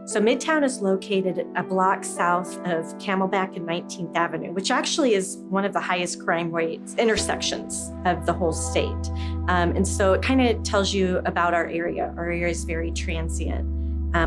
So Midtown is located a block south of Camelback and 19th Avenue, which actually is one of the highest crime rates intersections of the whole state. And so it kind of tells you about our area. Our area is very transient.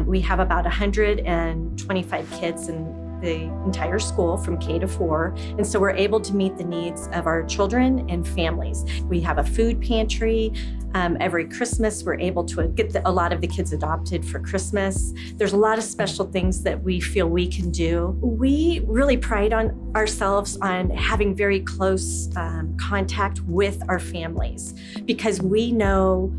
We have about 125 kids in the entire school from K to 4. And so we're able to meet the needs of our children and families. We have a food pantry. Every Christmas, we're able to get a lot of the kids adopted for Christmas. There's a lot of special things that we feel we can do. We really pride on ourselves on having very close contact with our families because we know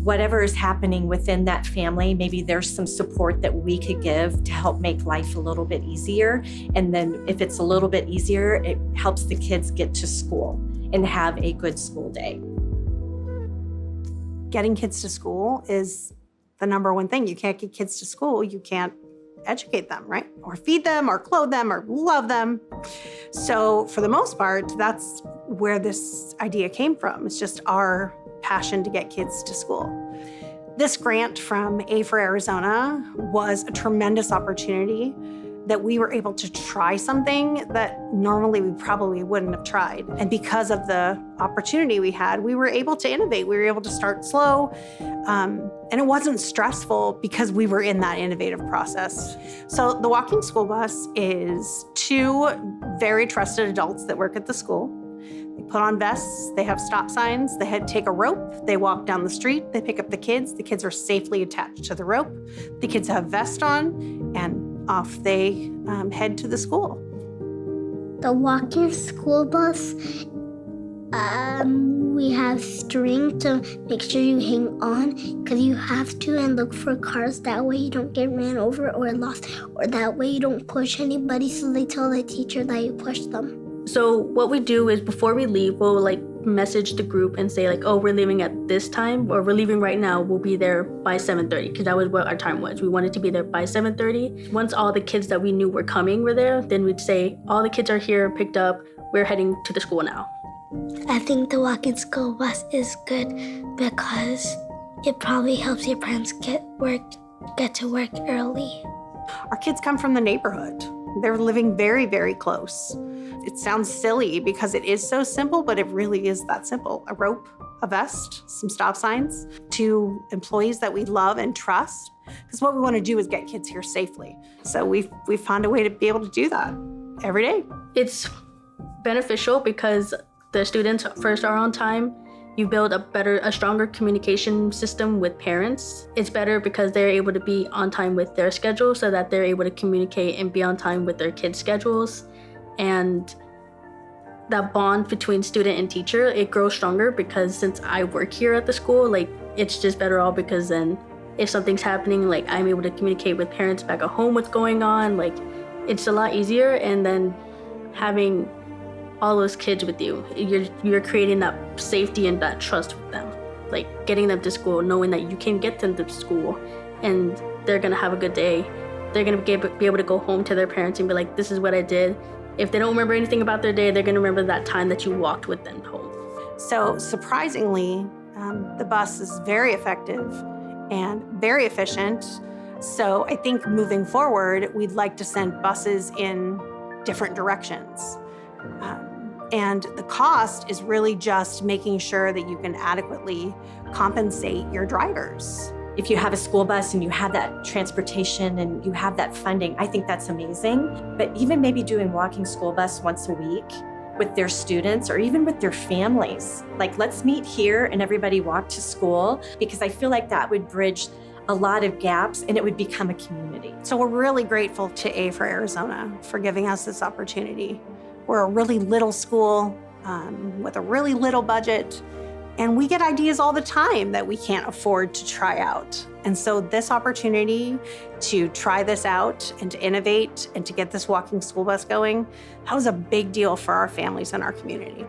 whatever is happening within that family, maybe there's some support that we could give to help make life a little bit easier. And then if it's a little bit easier, it helps the kids get to school and have a good school day. Getting kids to school is the number one thing. You can't get kids to school, you can't educate them, right? Or feed them, or clothe them, or love them. So for the most part, that's where this idea came from. It's just our passion to get kids to school. This grant from A for Arizona was a tremendous opportunity that we were able to try something that normally we probably wouldn't have tried. And because of the opportunity we had, we were able to innovate. We were able to start slow, and it wasn't stressful because we were in that innovative process. So the walking school bus is 2 very trusted adults that work at the school. They put on vests, they have stop signs, they take a rope, they walk down the street, they pick up the kids are safely attached to the rope, the kids have vests on, and off they head to the school. The walking school bus, we have string to make sure you hang on because you have to and look for cars. That way you don't get ran over or lost, or that way you don't push anybody so they tell the teacher that you pushed them. So what we do is before we leave, we'll message the group and say oh, we're leaving at this time, or we're leaving right now. We'll be there by 7:30 because that was what our time was. We wanted to be there by 7:30. Once all the kids that we knew were coming were there, then we'd say, all the kids are here, picked up. We're heading to the school now. I think the walking school bus is good because it probably helps your parents get to work early. Our kids come from the neighborhood. They're living very, very close. It sounds silly because it is so simple, but it really is that simple. A rope, a vest, some stop signs, 2 employees that we love and trust. Because what we want to do is get kids here safely. So we've found a way to be able to do that every day. It's beneficial because the students first are on time. You build a stronger communication system with parents. It's better because they're able to be on time with their schedule so that they're able to communicate and be on time with their kids' schedules. And that bond between student and teacher, it grows stronger because since I work here at the school, it's just better all because then if something's happening, I'm able to communicate with parents back at home what's going on. It's a lot easier. And then having all those kids with you, you're creating that safety and that trust with them. Getting them to school, knowing that you can get them to school and they're gonna have a good day. They're gonna be able to go home to their parents and be like, this is what I did. If they don't remember anything about their day, they're gonna remember that time that you walked with them home. So surprisingly, the bus is very effective and very efficient. So I think moving forward, we'd like to send buses in different directions. And the cost is really just making sure that you can adequately compensate your drivers. If you have a school bus and you have that transportation and you have that funding, I think that's amazing. But even maybe doing walking school bus once a week with their students or even with their families. Let's meet here and everybody walk to school, because I feel like that would bridge a lot of gaps and it would become a community. So we're really grateful to A for Arizona for giving us this opportunity. We're a really little school with a really little budget, and we get ideas all the time that we can't afford to try out. And so this opportunity to try this out and to innovate and to get this walking school bus going, that was a big deal for our families and our community.